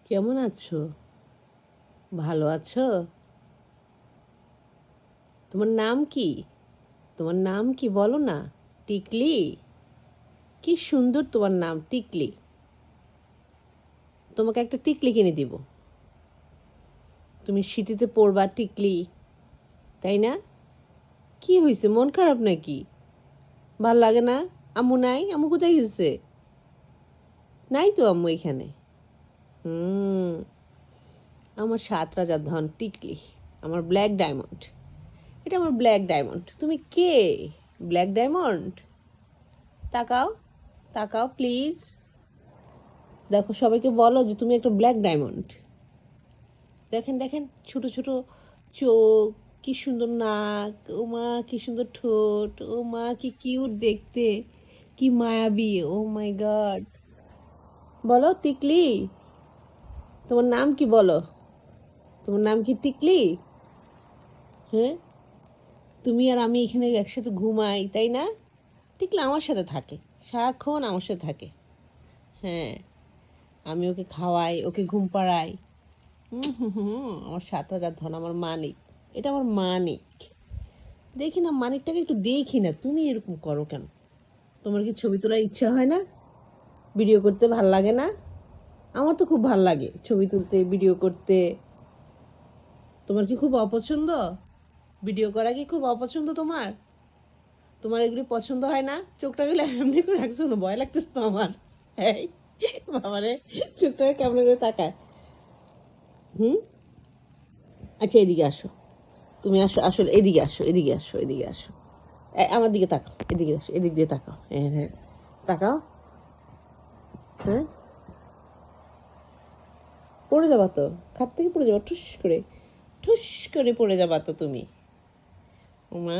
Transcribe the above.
কেমন আছো? ভালো আছো? তোমার নাম কি? তোমার নাম কি বলো না? টিকলি? কি সুন্দর তোমার নাম, টিকলি। তোমাকে একটা টিকলি কিনে দিব। তুমি শীতিতে পরবা টিকলি, তাই না? কি হয়েছে, মন খারাপ নাকি? ভাল লাগে না? আম্মু নাই? আম্মু কোথায় গেছে? নাই তো আম্মু এখানে। হুম, আমার 7 রাজার ধন টিকলি, আমার ব্ল্যাক ডায়মন্ড। এটা আমার ব্ল্যাক ডায়মন্ড। তুমি কে? Black diamond? তাকাও, তাকাও প্লিজ। দেখো, সবাইকে বলো যে তুমি একটা ব্ল্যাক ডায়মন্ড। দেখেন দেখেন, ছোট ছোট চোখ, কি সুন্দর নাক, ও মা কি সুন্দর ঠোঁট, ও মা কি কিউট দেখতে, কি মায়াবী, ও মাই গড। বলো টিকলি, তোমার নাম কি বলো? তোমার নাম কি টিকলি? হ্যাঁ, তুমি আর আমি এখানে একসাথে ঘুমাই, তাই না? টিকলি আমার সাথে থাকে, সারাক্ষণ আমার সাথে থাকে। হ্যাঁ, আমি ওকে খাওয়াই, ওকে ঘুম পাড়াই। আমার 7 রাজার ধন, আমার মানিক। এটা আমার মানিক। দেখি না, মানিকটাকে একটু দেখি না। তুমি এরকম করো কেন? তোমার কি ছবি তোলার ইচ্ছা হয় না? ভিডিও করতে ভাল লাগে না? আমার তো খুব ভাল লাগে ছবি তুলতে, ভিডিও করতে। তোমার কি খুব অপছন্দ? ভিডিও করা কি খুব অপছন্দ তোমার? তোমার এগুলি পছন্দ হয় না? চোখটা গেলে এমনি করে রাখছো না, ভয় লাগতেছে তো আমার। এই বাবারে, চোখটাকে কেমন করে তাকায়। হুম, আচ্ছা এদিকে আসো। তুমি আসো, আসলে এদিকে আসো, এদিকে আসো, এদিকে আসো। আমার দিকে তাকাও, এদিকে আসো, এদিক দিয়ে তাকাও। হ্যাঁ হ্যাঁ, তাকাও। হ্যাঁ, পড়ে যাবা তো, খাট থেকে পড়ে যাবা ঠুস করে, ঠুস করে পড়ে যাবা তো তুমি। ওমা।